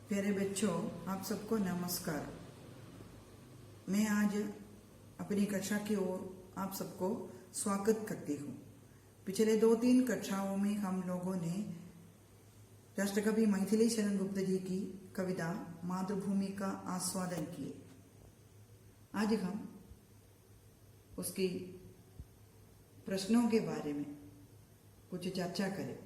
प्यारे बच्चों, आप सबको नमस्कार। मैं आज अपनी कक्षा की ओर आप सबको स्वागत करती हूँ। पिछले 2-3 कक्षाओं में हम लोगों ने राष्ट्रकवि मैथिली शरण गुप्त जी की कविता मातृभूमि का आस्वादन किए। आज हम उसकी प्रश्नों के बारे में कुछ चर्चा करें।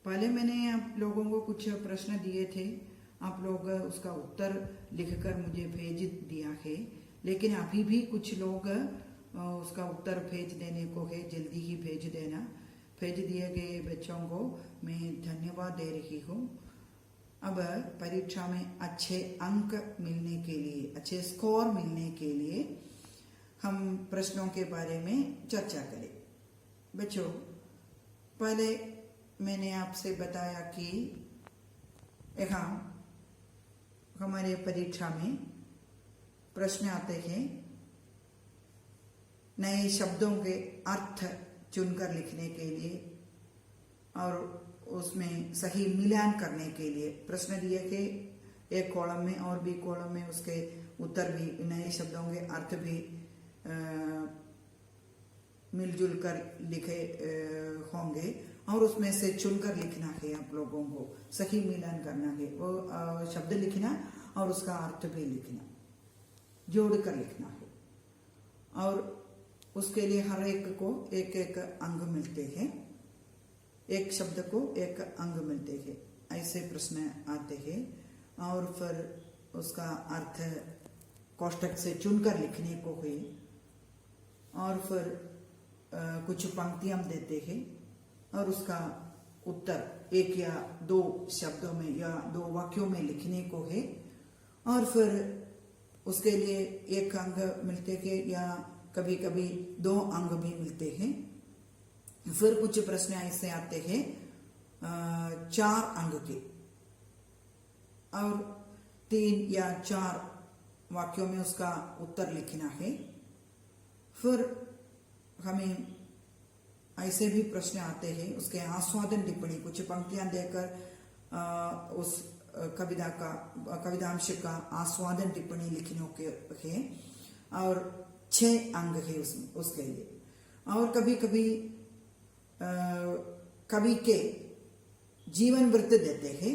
पहले मैंने आप लोगों को कुछ प्रश्न दिए थे, आप लोग उसका उत्तर लिखकर मुझे भेज दिया है, लेकिन अभी भी कुछ लोग उसका उत्तर भेज देने को है, जल्दी ही भेज देना। भेज दिए गए बच्चों को मैं धन्यवाद दे रही हूँ। अब परीक्षा में अच्छे अंक मिलने के लिए, अच्छे स्कोर मिलने के लिए हम प्रश्नों के बारे में चर्चा करें। बच्चों, पहले मैंने आपसे बताया कि यहाँ हमारे परीक्षा में प्रश्न आते हैं, नए शब्दों के अर्थ चुनकर लिखने के लिए और उसमें सही मिलान करने के लिए प्रश्न दिए के एक कॉलम में और बी कॉलम में उसके उत्तर भी, नए शब्दों के अर्थ भी मिलजुल कर लिखे होंगे और उसमें से चुनकर लिखना है। आप लोगों को सही मिलान करना है, वो शब्द लिखना और उसका अर्थ भी लिखना, जोड़कर लिखना है। और उसके लिए हर एक को एक एक अंक मिलते हैं, एक शब्द को एक अंक मिलते हैं। ऐसे प्रश्न आते हैं और फिर उसका अर्थ कोष्टक से चुनकर लिखने को है और फिर कुछ पंक्तियां देते हैं और उसका उत्तर एक या दो शब्दों में या 2 वाक्यों में लिखने को है और फिर उसके लिए 1 अंक मिलते हैं या कभी कभी 2 अंक भी मिलते हैं। फिर कुछ प्रश्न ऐसे आते हैं 4 अंक के और 3 या 4 वाक्यों में उसका उत्तर लिखना है। फिर हमें ऐसे भी प्रश्न आते हैं, उसके आस्वादन टिप्पणी, कुछ पंक्तियां देकर उस कवितांश का आस्वादन टिप्पणी लिखने के है और 6 अंक है उसमें उसके लिए। और कभी कभी कवि के जीवन वृत्त देते हैं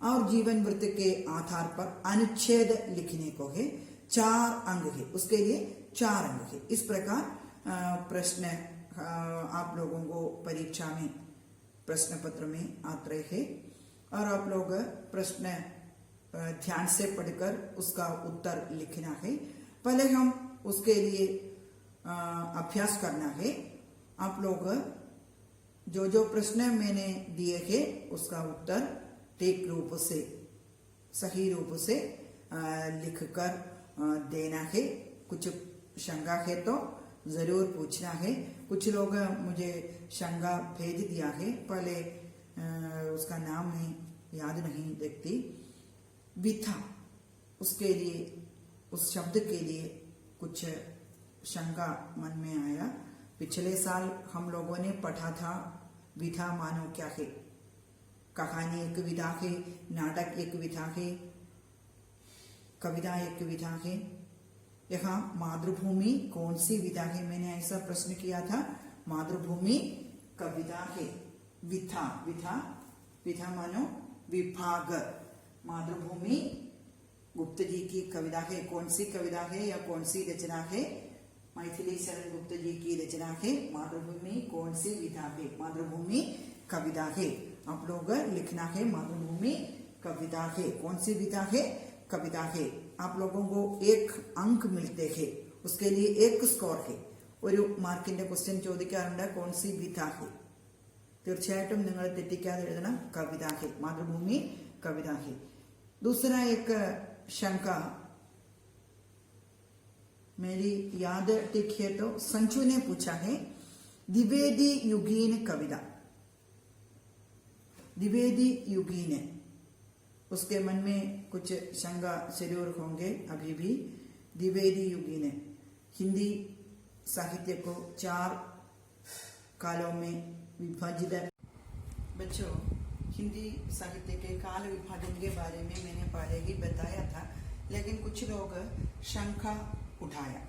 और जीवन वृत्त के आधार पर अनुच्छेद लिखने को है, 4 अंक है, उसके लिए 4 अंक है। इस प्रकार प्रश्न आप लोगों को परीक्षा में प्रश्न पत्र में आते हैं और आप लोग प्रश्न ध्यान से पढ़कर उसका उत्तर लिखना है। पहले हम उसके लिए अभ्यास करना है। आप लोग जो प्रश्न मैंने दिए हैं उसका उत्तर ठीक रूप से, सही रूप से लिखकर देना है। कुछ शंका है तो जरूर पूछना है। कुछ लोग मुझे शंका भेज दिया है, पहले उसका नाम मैं याद नहीं देखती, विथा, उसके लिए, उस शब्द के लिए कुछ शंका मन में आया। पिछले साल हम लोगों ने पढ़ा था विधा मानो क्या है। कहानी एक विधा है, नाटक एक विधा है, कविता एक विधा है। यहाँ मातृभूमि कौन सी विधा है, मैंने ऐसा प्रश्न किया था। मातृभूमि कविता है। विधा, विधा, विधा मानो विभाग। मातृभूमि गुप्त जी की कविता है। कौन सी कविता है या कौन सी रचना है? मैथिली शरण गुप्त जी की रचना है। मातृभूमि कौन सी विधा है? मातृभूमि कविता है। आप लोग लिखना है मातृभूमि कविता है। कौन सी विधा है? कविता है। आप लोगों को 1 अंक मिलते हैं, उसके लिए 1 स्कोर है। ഒരു മാർക്കിന്റെ ക്വസ്റ്റ്യൻ ചോദിക്കാറുണ്ട്, कौन सी विधा है? തീർച്ചയായിട്ടും നിങ്ങൾ തെറ്റിക്കാതെ എഴുതണം, कविता है, मातृभूमि कविता है। दूसरा एक शंका मेरी याद ठीक है तो संजू ने पूछा है, द्विवेदी युगीन कविता, द्विवेदी युगीन, उसके मन में कुछ शंका जरूर होंगे अभी भी। द्विवेदी युगीन, हिंदी साहित्य को 4 कालों में विभाजित। बच्चों, हिंदी साहित्य के काल विभाजन के बारे में मैंने पहले ही बताया था, लेकिन कुछ लोग शंका उठाया.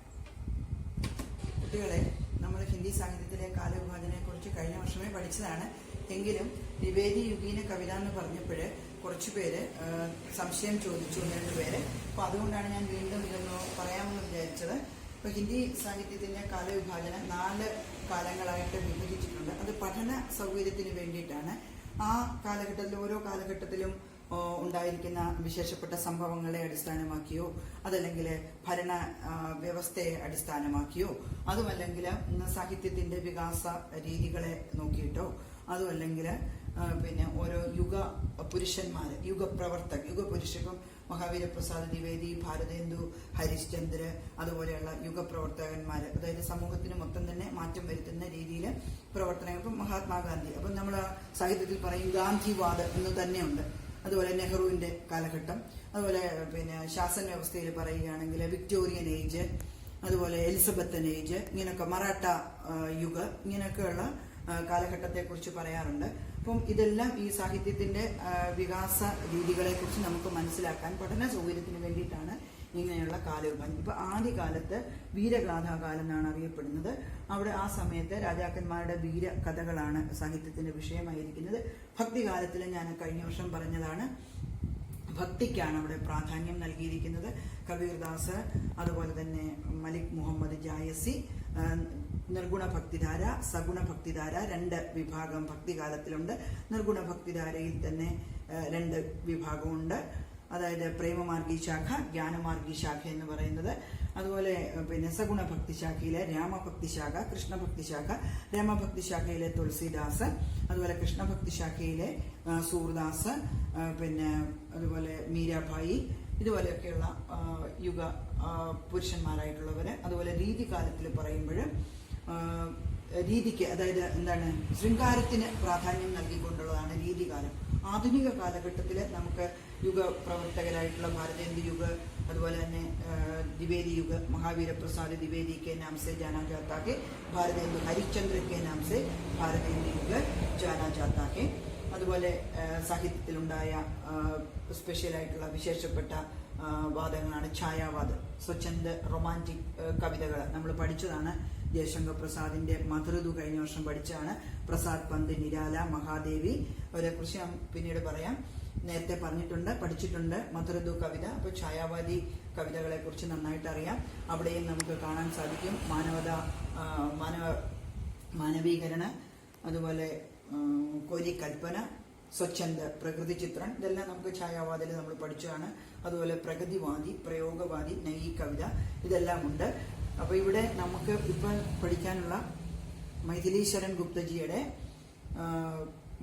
കുട്ടികളെ, നമ്മൾ ഹിന്ദി സാഹിത്യത്തിലെ കാലവിഭാജനയെ കുറിച്ച് കഴിഞ്ഞ വർഷമേ പഠിച്ചതാണ്. എങ്കിലും ദ്വിവേദി യുഗീന കവിത എന്ന് പറഞ്ഞപ്പോൾ കുറച്ചു പേര് സംശയം ചോദിച്ചു, 2 പേര്. അപ്പൊ അതുകൊണ്ടാണ് ഞാൻ വീണ്ടും ഇതൊന്ന് പറയാമെന്ന് വിചാരിച്ചത്. ഇപ്പൊ ഹിന്ദി സാഹിത്യത്തിന്റെ കാലവിഭാജനം 4 കാലങ്ങളായിട്ട് വിഭജിച്ചിട്ടുണ്ട്. അത് പഠന സൗകര്യത്തിന് വേണ്ടിയിട്ടാണ്. ആ കാലഘട്ടത്തിൽ ഓരോ കാലഘട്ടത്തിലും ഉണ്ടായിരിക്കുന്ന വിശേഷപ്പെട്ട സംഭവങ്ങളെ അടിസ്ഥാനമാക്കിയോ, അതല്ലെങ്കിൽ ഭരണ വ്യവസ്ഥയെ അടിസ്ഥാനമാക്കിയോ, അതുമല്ലെങ്കിൽ സാഹിത്യത്തിന്റെ വികാസ രീതികളെ നോക്കിയിട്ടോ, അതുമല്ലെങ്കിൽ പിന്നെ ഓരോ യുഗ പുരുഷന്മാര്, യുഗപുരുഷപ്പം മഹാവീരപ്രസാദ് ദ്വിവേദി, ഭാരതേന്ദു ഹരിശ്ചന്ദ്ര, അതുപോലെയുള്ള യുഗപ്രവർത്തകന്മാര്, അതായത് സമൂഹത്തിന് മൊത്തം തന്നെ മാറ്റം വരുത്തുന്ന രീതിയിൽ പ്രവർത്തനങ്ങൾ. ഇപ്പം മഹാത്മാഗാന്ധി, അപ്പം നമ്മൾ സാഹിത്യത്തിൽ പറയും ഗാന്ധിവാദ് എന്ന് തന്നെയുണ്ട്. അതുപോലെ നെഹ്റുവിന്റെ കാലഘട്ടം, അതുപോലെ പിന്നെ ശാസന വ്യവസ്ഥയിൽ പറയുകയാണെങ്കിൽ വിക്ടോറിയൻ ഏജ്, അതുപോലെ എലിസബത്തൻ ഏജ്, ഇങ്ങനെയൊക്കെ മറാഠ യുഗ, ഇങ്ങനെയൊക്കെയുള്ള കാലഘട്ടത്തെ കുറിച്ച് പറയാറുണ്ട്. അപ്പം ഇതെല്ലാം ഈ സാഹിത്യത്തിന്റെ വികാസ രീതികളെ കുറിച്ച് നമുക്ക് മനസ്സിലാക്കാൻ പഠന സൗകര്യത്തിന് വേണ്ടിയിട്ടാണ് ഇങ്ങനെയുള്ള കാലവിഭാജനം. ഇപ്പൊ ആദ്യകാലത്ത് വീരഗാഥാകാലം എന്നാണ് അറിയപ്പെടുന്നത്. അവിടെ ആ സമയത്ത് രാജാക്കന്മാരുടെ വീരകഥകളാണ് സാഹിത്യത്തിന്റെ വിഷയമായിരിക്കുന്നത്. ഭക്തികാലത്തിൽ ഞാൻ കഴിഞ്ഞ വർഷം പറഞ്ഞതാണ്, ഭക്തിക്കാണ് അവിടെ പ്രാധാന്യം നൽകിയിരിക്കുന്നത്. കബീർദാസ്, അതുപോലെ തന്നെ മലിക് മുഹമ്മദ് ജായസി, നിർഗുണ ഭക്തിധാര, സഗുണ ഭക്തിധാര, 2 വിഭാഗം ഭക്തികാലത്തിലുണ്ട്. നിർഗുണ ഭക്തിധാരയിൽ തന്നെ 2 വിഭാഗമുണ്ട്. അതായത് പ്രേമമാർഗി ശാഖ, ജ്ഞാനമാർഗി ശാഖ എന്ന് പറയുന്നത്. അതുപോലെ പിന്നെ സഗുണ ഭക്തി ശാഖയിലെ രാമഭക്തി ശാഖ, കൃഷ്ണഭക്തി ശാഖ. രാമഭക്തി ശാഖയിലെ തുളസിദാസ്, അതുപോലെ കൃഷ്ണഭക്തി ശാഖയിലെ സൂർദാസ്, പിന്നെ അതുപോലെ മീരാഭായി, ഇതുപോലെയൊക്കെയുള്ള യുഗ പുരുഷന്മാരായിട്ടുള്ളവര്. അതുപോലെ രീതികാലത്തിൽ പറയുമ്പോൾ രീതിക്ക്, അതായത് എന്താണ്, ശൃംഗാരത്തിന് പ്രാധാന്യം നൽകിക്കൊണ്ടുള്ളതാണ് രീതികാലം. ആധുനിക കാലഘട്ടത്തിൽ നമുക്ക് യുഗപ്രവർത്തകരായിട്ടുള്ള ഭാരതേന്ദു യുഗ്, അതുപോലെ തന്നെ ദ്വിവേദി യുഗ്, മഹാവീരപ്രസാദ് ദ്വിവേദി के नाम से जाना जाता है, ഭാരതേന്ദു ഹരിശ്ചന്ദ്ര के नाम से ഭാരതേന്ദു യുഗ് जाना जाता है. അതുപോലെ സാഹിത്യത്തിലുണ്ടായ സ്പെഷ്യലായിട്ടുള്ള വിശേഷപ്പെട്ട വാദങ്ങളാണ് ഛായാവാദ്, സ്വച്ഛന്ദ റൊമാൻറ്റിക് കവിതകൾ. നമ്മൾ പഠിച്ചതാണ്. ജയശങ്കർ പ്രസാദിന്റെ മധുരതു കഴിഞ്ഞ വർഷം പഠിച്ചാണ്. പ്രസാദ് പന്ത്, നിരാല, മഹാദേവി, അവരെ കുറിച്ച് ഞാൻ പിന്നീട് പറയാം. നേരത്തെ പറഞ്ഞിട്ടുണ്ട്, പഠിച്ചിട്ടുണ്ട് മധുരതു കവിത. അപ്പോൾ ഛായാവാദി കവിതകളെ കുറിച്ച് നന്നായിട്ട് അറിയാം. അവിടെയും നമുക്ക് കാണാൻ സാധിക്കും മാനവീകരണ, അതുപോലെ കോരി കൽപ്പന, സ്വച്ഛന്ദ പ്രകൃതി ചിത്രം, ഇതെല്ലാം നമുക്ക് ഛായാവാദിൽ നമ്മൾ പഠിച്ചതാണ്. അതുപോലെ പ്രഗതിവാദി, പ്രയോഗവാദി, നൈ കവിത, ഇതെല്ലാം ഉണ്ട്. അപ്പൊ ഇവിടെ നമുക്ക് ഇപ്പൊ പഠിക്കാനുള്ള മൈഥിലി ശരൺ ഗുപ്തജിയുടെ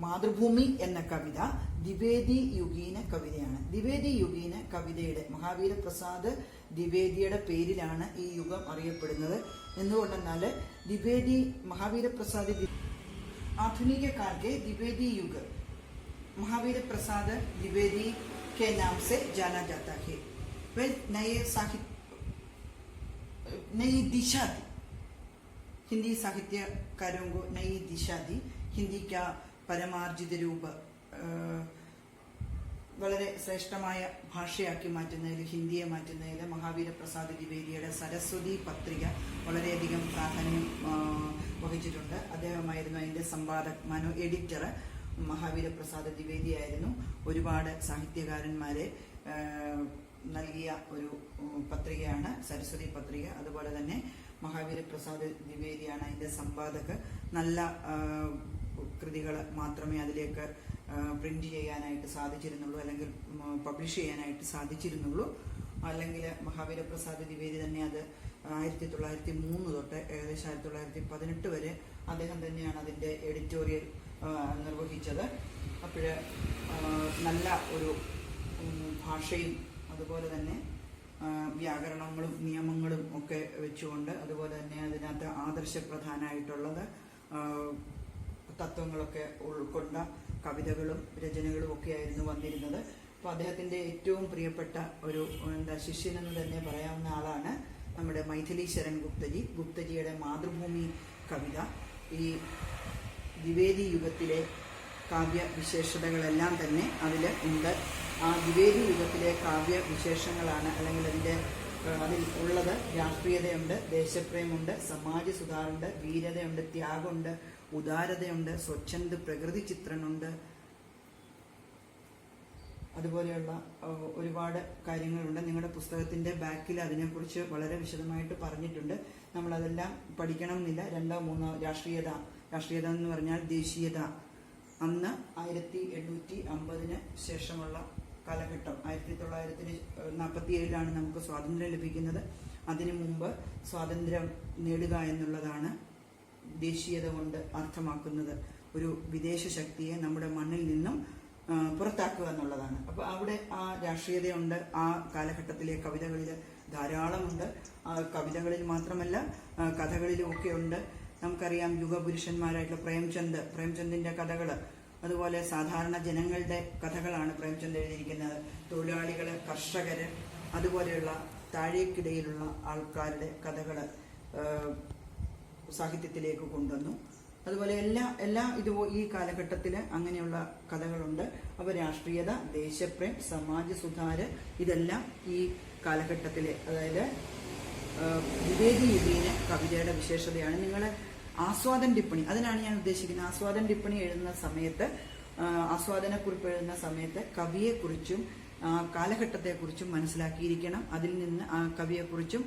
മാതൃഭൂമി എന്ന കവിത ദ്വിവേദി യുഗീന കവിതയാണ്. ദ്വിവേദി യുഗീന കവിതയുടെ മഹാവീരപ്രസാദ് ദ്വിവേദിയുടെ പേരിലാണ് ഈ യുഗം അറിയപ്പെടുന്നത്. എന്തുകൊണ്ടെന്നാൽ ദ്വിവേദി മഹാവീരപ്രസാദ് आधुनिक काल के द्विवेदी युग महावीर प्रसाद द्विवेदी के नाम से जाना जाता है. वह नए साहित्य, नई दिशा दी, हिंदी साहित्यकारों को नई दिशा दी. हिंदी का പരമാർജിത രൂപ വളരെ ശ്രേഷ്ഠമായ ഭാഷയാക്കി മാറ്റുന്നതിൽ, ഹിന്ദിയെ മാറ്റുന്നതിൽ മഹാവീരപ്രസാദ് ദ്വിവേദിയുടെ സരസ്വതി പത്രിക വളരെയധികം പ്രാധാന്യം വഹിച്ചിട്ടുണ്ട്. അദ്ദേഹമായിരുന്നു അതിന്റെ സമ്പാദക്, എഡിറ്റർ മഹാവീരപ്രസാദ് ദ്വിവേദി ആയിരുന്നു. ഒരുപാട് സാഹിത്യകാരന്മാരെ നൽകിയ ഒരു പത്രികയാണ് സരസ്വതി പത്രിക. അതുപോലെ തന്നെ മഹാവീരപ്രസാദ് ദ്വിവേദിയാണ് അതിന്റെ സമ്പാദക്. നല്ല കൃതികൾ മാത്രമേ അതിലേക്ക് പ്രിന്റ് ചെയ്യാനായിട്ട് സാധിച്ചിരുന്നുള്ളൂ, അല്ലെങ്കിൽ പബ്ലിഷ് ചെയ്യാനായിട്ട് സാധിച്ചിരുന്നുള്ളൂ. അല്ലെങ്കിൽ മഹാവീരപ്രസാദ് ദ്വിവേദി തന്നെ അത് 1903 തൊട്ട് ഏകദേശം 1918 വരെ അദ്ദേഹം തന്നെയാണ് അതിന്റെ എഡിറ്റോറിയൽ നിർവഹിച്ചത്. അപ്പോൾ നല്ല ഒരു ഭാഷയും അതുപോലെ തന്നെ വ്യാകരണങ്ങളും നിയമങ്ങളും ഒക്കെ വെച്ചുകൊണ്ട്, അതുപോലെ തന്നെ അതിനകത്ത് ആദർശപ്രധാനമായിട്ടുള്ളത് തത്വങ്ങളൊക്കെ ഉൾക്കൊണ്ട കവിതകളും രചനകളും ഒക്കെ ആയിരുന്നു വന്നിരുന്നത്. അപ്പോൾ അദ്ദേഹത്തിന്റെ ഏറ്റവും പ്രിയപ്പെട്ട ഒരു ശിഷ്യനെന്ന് തന്നെ പറയാവുന്ന ആളാണ് നമ്മുടെ മൈഥിലി ശരൺ ഗുപ്തജിയുടെ മാതൃഭൂമി കവിത. ഈ ദ്വിവേദി യുഗത്തിലെ കാവ്യവിശേഷതകളെല്ലാം തന്നെ അതിൽ ഉണ്ട്. ആ ദ്വിവേദി യുഗത്തിലെ കാവ്യവിശേഷങ്ങളാണ്, അല്ലെങ്കിൽ അതിൽ ഉള്ളത് രാഷ്ട്രീയതയുണ്ട്, ദേശപ്രേമുണ്ട്, സമാജ സുധാറുണ്ട്, വീരതയുണ്ട്, ത്യാഗമുണ്ട്, ഉദാരതയുണ്ട്, സ്വച്ഛന്ത് പ്രകൃതി ചിത്രനുണ്ട്. അതുപോലെയുള്ള ഒരുപാട് കാര്യങ്ങളുണ്ട്. നിങ്ങളുടെ പുസ്തകത്തിൻ്റെ ബാക്കിൽ അതിനെക്കുറിച്ച് വളരെ വിശദമായിട്ട് പറഞ്ഞിട്ടുണ്ട്. നമ്മളതെല്ലാം പഠിക്കണമെന്നില്ല. 2 3 രാഷ്ട്രീയത എന്ന് പറഞ്ഞാൽ ദേശീയത. അന്ന് 1850 ശേഷമുള്ള കാലഘട്ടം, 1947 നമുക്ക് സ്വാതന്ത്ര്യം ലഭിക്കുന്നത്. അതിനു മുമ്പ് സ്വാതന്ത്ര്യം നേടുക എന്നുള്ളതാണ് ദേശീയത കൊണ്ട് അർത്ഥമാക്കുന്നത്. ഒരു വിദേശ ശക്തിയെ നമ്മുടെ മണ്ണിൽ നിന്നും പുറത്താക്കുക എന്നുള്ളതാണ്. അപ്പോൾ അവിടെ ആ രാഷ്ട്രീയതയുണ്ട്. ആ കാലഘട്ടത്തിലെ കവിതകളിൽ ധാരാളമുണ്ട്. കവിതകളിൽ മാത്രമല്ല കഥകളിലും ഒക്കെ ഉണ്ട്. നമുക്കറിയാം യുഗപുരുഷന്മാരായിട്ടുള്ള പ്രേംചന്ദിന്റെ കഥകൾ, അതുപോലെ സാധാരണ ജനങ്ങളുടെ കഥകളാണ് പ്രേംചന്ദ് എഴുതിയിരിക്കുന്നത്. തൊഴിലാളികള്, കർഷകര്, അതുപോലെയുള്ള താഴേക്കിടയിലുള്ള ആൾക്കാരുടെ കഥകൾ സാഹിത്യത്തിലേക്ക് കൊണ്ടുവന്നു. അതുപോലെ ഈ കാലഘട്ടത്തിൽ അങ്ങനെയുള്ള കഥകളുണ്ട്. അപ്പോൾ രാഷ്ട്രീയത, ദേശപ്രേം, സമാജ സുധാര്, ഇതെല്ലാം ഈ കാലഘട്ടത്തിലെ, അതായത് ദ്വിവേദി യുഗീന കവിതയുടെ വിശേഷതയാണ്. നിങ്ങൾ ആസ്വാദന ടിപ്പണി, അതിനാണ് ഞാൻ ഉദ്ദേശിക്കുന്നത്. ആസ്വാദന ടിപ്പണി എഴുതുന്ന സമയത്ത്, ആസ്വാദനക്കുറിപ്പ് എഴുതുന്ന സമയത്ത് കവിയെക്കുറിച്ചും കാലഘട്ടത്തെക്കുറിച്ചും മനസ്സിലാക്കിയിരിക്കണം. അതിൽ നിന്ന് ആ കവിയെക്കുറിച്ചും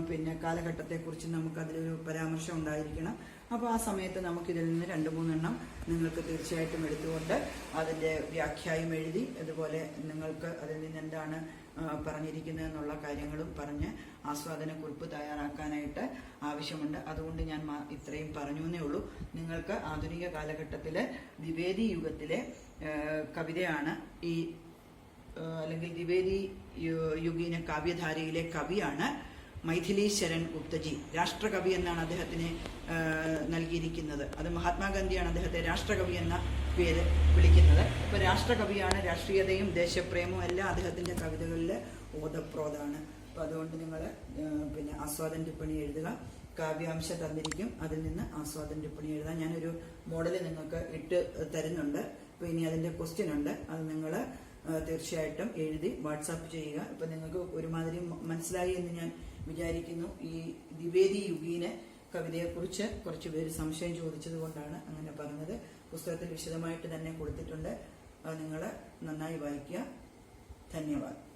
പിന്നെ കാലഘട്ടത്തെക്കുറിച്ചും നമുക്ക് അതിലൊരു പരാമർശം ഉണ്ടായിരിക്കണം. അപ്പോൾ ആ സമയത്ത് നമുക്കിതിൽ നിന്ന് 2-3 എണ്ണം നിങ്ങൾക്ക് തീർച്ചയായിട്ടും എടുത്തുകൊണ്ട് അതിൻ്റെ വ്യാഖ്യാനം എഴുതി, അതുപോലെ നിങ്ങൾക്ക് അതിൽ നിന്ന് എന്താണ് പറഞ്ഞിരിക്കുന്നത് എന്നുള്ള കാര്യങ്ങളും പറഞ്ഞ് ആസ്വാദനക്കുറിപ്പ് തയ്യാറാക്കാനായിട്ട് ആവശ്യമുണ്ട്. അതുകൊണ്ട് ഞാൻ ഇത്രയും പറഞ്ഞു എന്നേ ഉള്ളൂ. നിങ്ങൾക്ക് ആധുനിക കാലഘട്ടത്തിലെ ദ്വിവേദി യുഗത്തിലെ കവിതയാണ് ഈ, അല്ലെങ്കിൽ ദ്വിവേദി യുഗീന കാവ്യധാരയിലെ കവിയാണ് മൈഥിലി ശരൺ ഗുപ്തജി. രാഷ്ട്രകവി എന്നാണ് അദ്ദേഹത്തിന് നൽകിയിരിക്കുന്നത്. അത് മഹാത്മാഗാന്ധിയാണ് അദ്ദേഹത്തെ രാഷ്ട്രകവി എന്ന പേര് വിളിക്കുന്നത്. അപ്പോൾ രാഷ്ട്രകവിയാണ്. രാഷ്ട്രീയതയും ദേശപ്രേമവും എല്ലാം അദ്ദേഹത്തിൻ്റെ കവിതകളിൽ ഓതപ്രോതാണ്. അപ്പോൾ അതുകൊണ്ട് നിങ്ങൾ പിന്നെ ആസ്വാദന ടിപ്പണി എഴുതുക. കാവ്യാംശം തന്നിരിക്കും, അതിൽ നിന്ന് ആസ്വാദന ടിപ്പണി എഴുതാൻ ഞാനൊരു മോഡൽ നിങ്ങൾക്ക് ഇട്ട് തരുന്നുണ്ട്. അപ്പോൾ ഇനി അതിൻ്റെ ക്വസ്റ്റ്യൻ ഉണ്ട്, അത് നിങ്ങൾ തീർച്ചയായിട്ടും എഴുതി വാട്സാപ്പ് ചെയ്യുക. ഇപ്പം നിങ്ങൾക്ക് ഒരുമാതിരി മനസ്സിലായി എന്ന് ഞാൻ വിചാരിക്കുന്നു. ഈ ദ്വിവേദി യുഗീന കവിതയെക്കുറിച്ച് കുറച്ച് പേര് സംശയം ചോദിച്ചത് കൊണ്ടാണ് അങ്ങനെ പറഞ്ഞത്. പുസ്തകത്തിൽ വിശദമായിട്ട് തന്നെ കൊടുത്തിട്ടുണ്ട്. അത് നിങ്ങൾ നന്നായി വായിക്കുക. ധന്യവാദം.